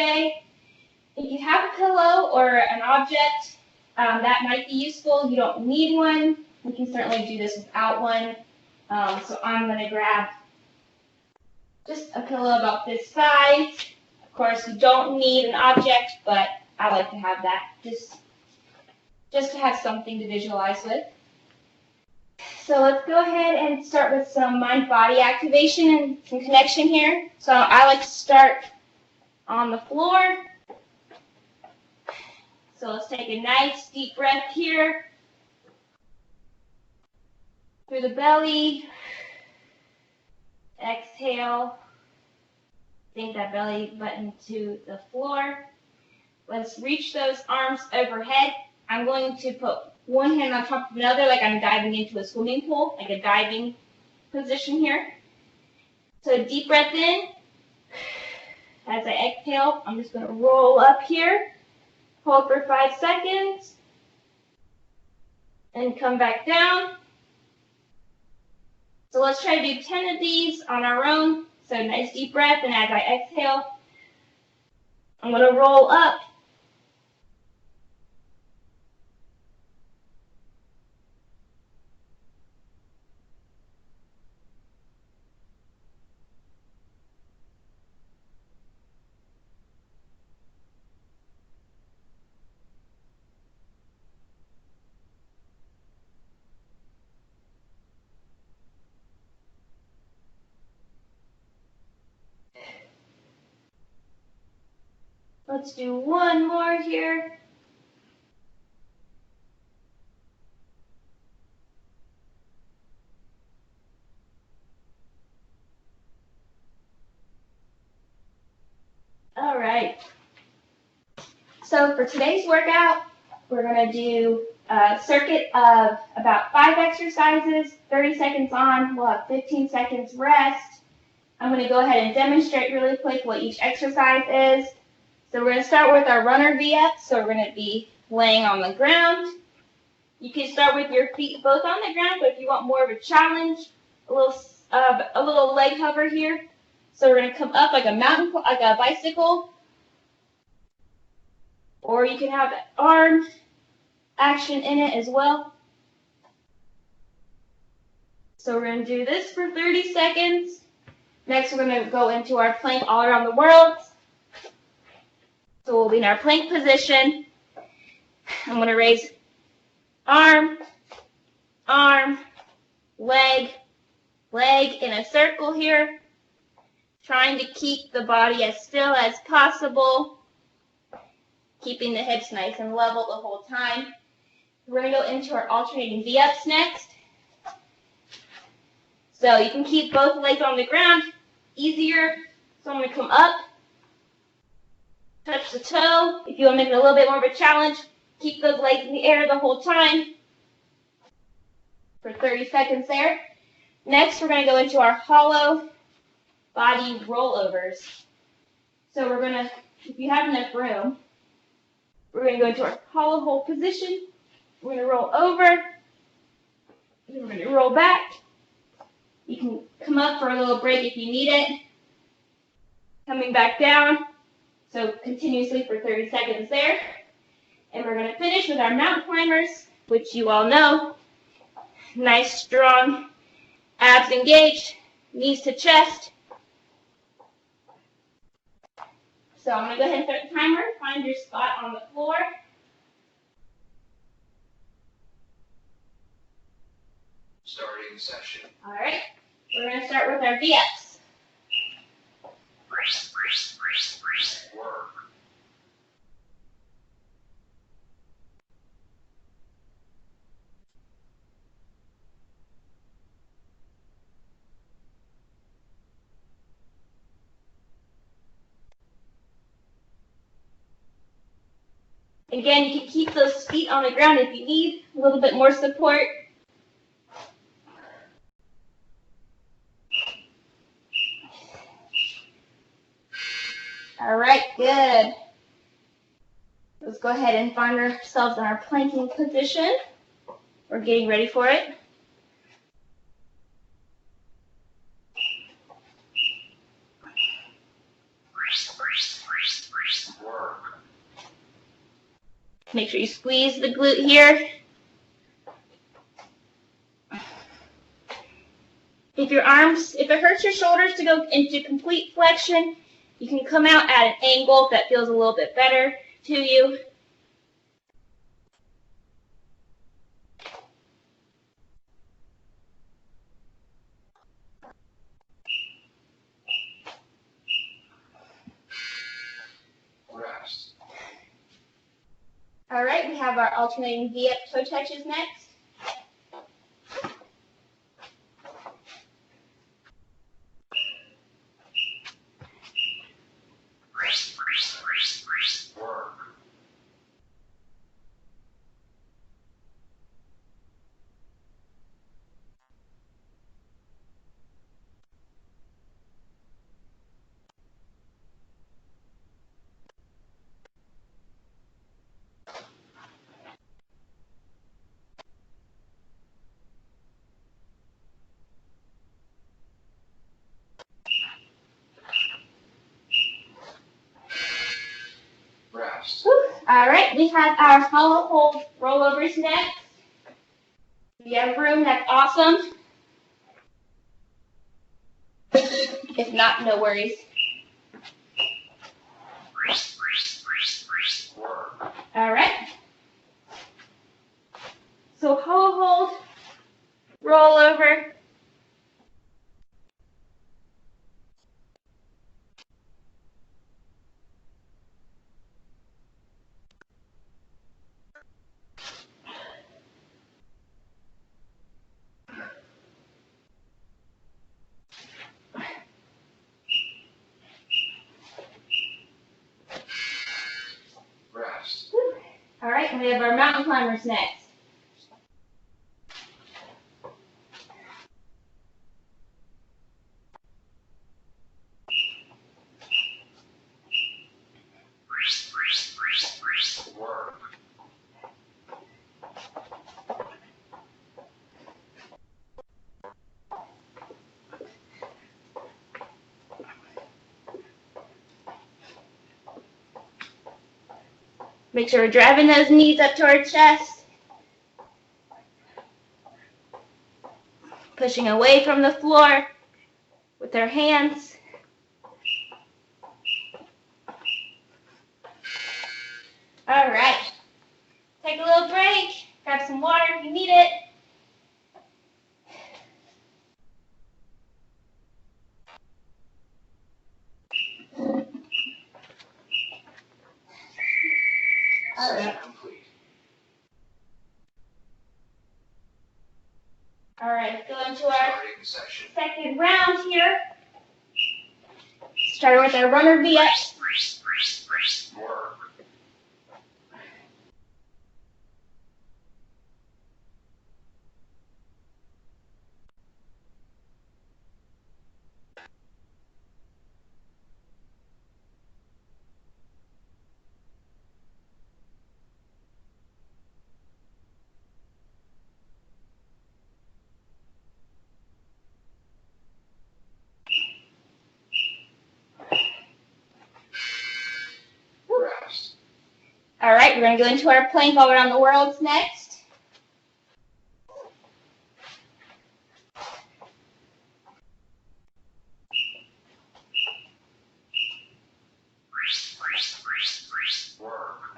If you have a pillow or an object that might be useful, you don't need one. We can certainly do this without one. So I'm going to grab just a pillow about this size. Of course, you don't need an object, but I like to have that just to have something to visualize with. So let's go ahead and start with some mind-body activation and some connection here. So I like to start on the floor. So let's take a nice deep breath here through the belly. Exhale. Sink that belly button to the floor. Let's reach those arms overhead. I'm going to put one hand on top of another like I'm diving into a swimming pool, like a diving position here. So deep breath in. As I exhale, I'm just going to roll up here. Hold for 5 seconds. And come back down. So let's try to do 10 of these on our own. So nice deep breath, and as I exhale, I'm going to roll up. Let's do one more here. All right. So for today's workout, we're going to do a circuit of about 5 exercises, 30 seconds on, we'll have 15 seconds rest. I'm going to go ahead and demonstrate really quick what each exercise is. So we're going to start with our runner V-up. So we're going to be laying on the ground. You can start with your feet both on the ground, but if you want more of a challenge, a little leg hover here. So we're going to come up like a bicycle, or you can have arm action in it as well. So we're going to do this for 30 seconds. Next, we're going to go into our plank all around the world. So we'll be in our plank position. I'm going to raise arm, arm, leg, leg in a circle here. Trying to keep the body as still as possible. Keeping the hips nice and level the whole time. We're going to go into our alternating V-ups next. So you can keep both legs on the ground. Easier. So I'm going to come up. Touch the toe. If you want to make it a little bit more of a challenge, keep those legs in the air the whole time for 30 seconds there. Next, we're going to go into our hollow body rollovers. So we're going to, if you have enough room, we're going to go into our hollow hold position. We're going to roll over. And we're going to roll back. You can come up for a little break if you need it. Coming back down. So continuously for 30 seconds there. And we're going to finish with our mountain climbers, which you all know. Nice, strong abs engaged, knees to chest. So I'm going to go ahead and start the timer. Find your spot on the floor. Starting session. All right. We're going to start with our V-ups. Work. Again, you can keep those feet on the ground if you need a little bit more support. All right, good. Let's go ahead and find ourselves in our planking position. We're getting ready for it. Make sure you squeeze the glute here. If it hurts your shoulders to go into complete flexion, you can come out at an angle if that feels a little bit better to you. Rest. All right, we have our alternating V-up toe touches next. Work. Rest. All right, we have our hollow hold rollovers next. If you have room, that's awesome. If not, no worries. Work. All right. So hollow hold, roll over. Rest. All right, and we have our mountain climbers next. Work. Make sure we're driving those knees up to our chest. Pushing away from the floor with our hands. All right. Take a little break. Grab some water if you need it. All Session right. complete. All right, let's go into our Starting session. second round here. Starting with our runner V-up. Work. Rest. All right, we're going to go into our plank all around the worlds next. Work.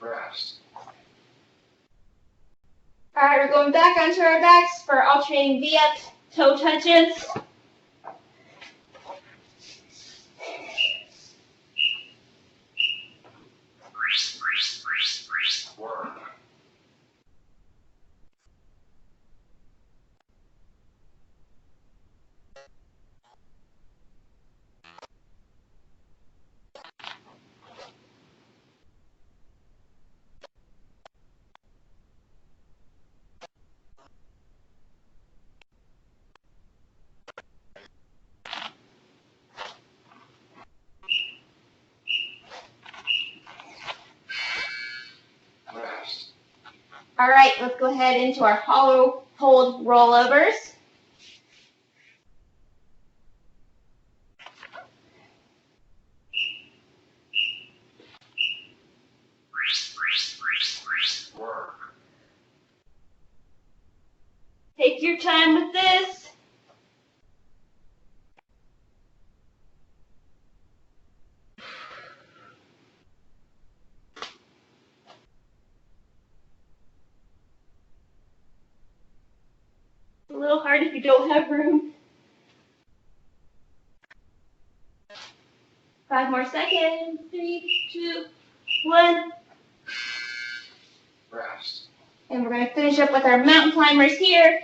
Rest. All right, we're going back onto our backs for alternating V-up toe touches. Work. All right, let's go ahead into our hollow hold rollovers. Work. Take your time with this. It's a little hard if you don't have room. 5 more seconds. 3, 2, 1. Rest. And we're going to finish up with our mountain climbers here.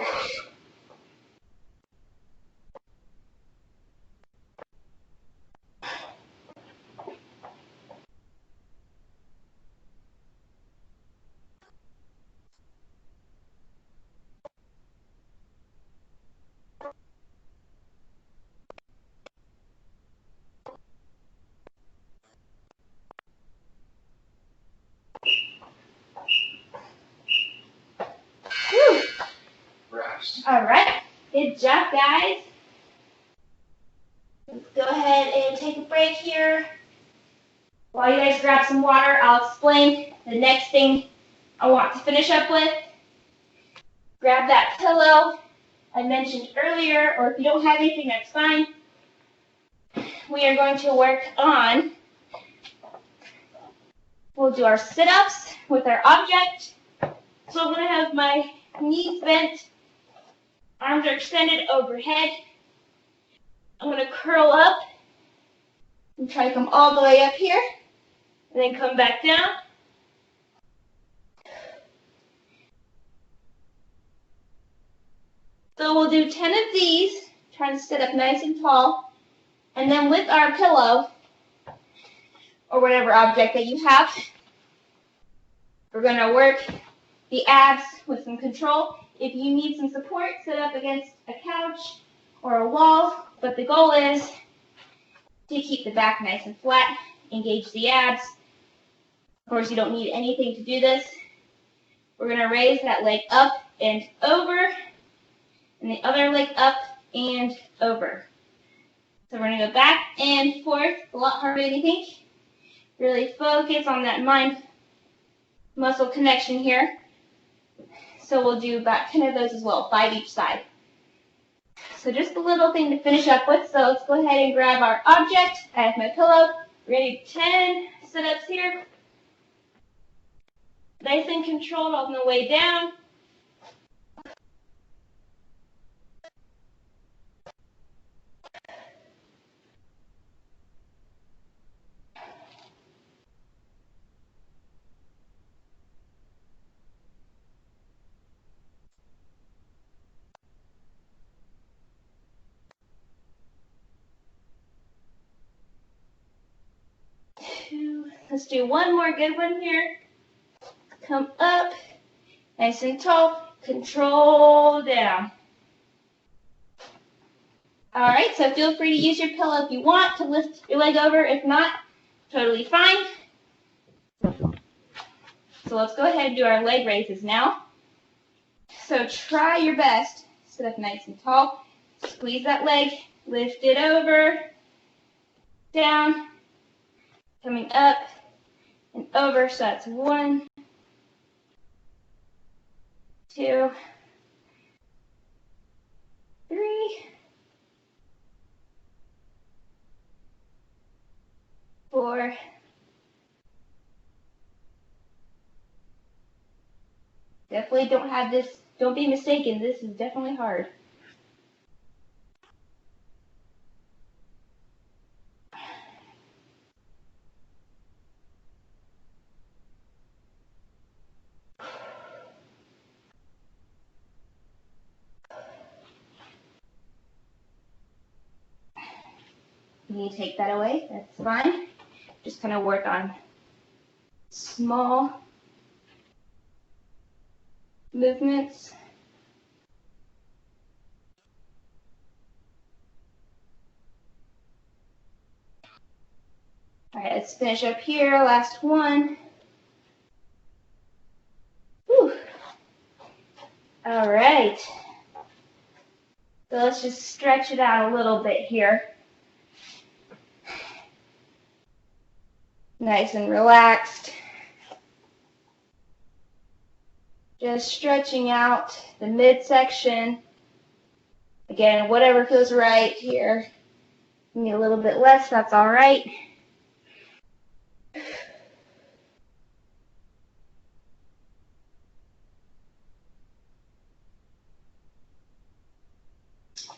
Work. Whew. Rest. All right. Good job, guys. Let's go ahead and take a break here. While you guys grab some water, I'll explain the next thing I want to finish up with. Grab that pillow I mentioned earlier, or if you don't have anything, that's fine. We are going to work on, we'll do our sit-ups with our object. So I'm going to have my knees bent, arms are extended overhead. I'm going to curl up and try to come all the way up here, and then come back down. So we'll do 10 of these, trying to sit up nice and tall, and then with our pillow, or whatever object that you have, we're going to work the abs with some control. If you need some support, sit up against a couch or a wall, but the goal is to keep the back nice and flat, engage the abs. Of course, you don't need anything to do this. We're going to raise that leg up and over, and the other leg up and over. So we're going to go back and forth, a lot harder than you think. Really focus on that mind-muscle connection here. So we'll do about 10 of those as well, 5 each side. So just a little thing to finish up with. So let's go ahead and grab our object. I have my pillow. We're going to do 10 sit-ups here. Nice and controlled on the way down. Let's do one more good one here. Come up, nice and tall, control down. All right, so feel free to use your pillow if you want to lift your leg over. If not, totally fine. So let's go ahead and do our leg raises now. So try your best, sit up nice and tall, squeeze that leg, lift it over, down, coming up and over. So that's 1, 2, 3, 4, 5. Don't be mistaken, this is definitely hard. You need to take that away, that's fine. Just kind of work on small movements. Let's finish up here, last one. Whew. All right. So let's just stretch it out a little bit here. Nice and relaxed. Just stretching out the midsection. Again, whatever feels right here. Need a little bit less, that's all right.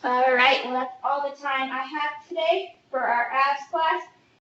All right, well, that's all the time I have today for our abs class.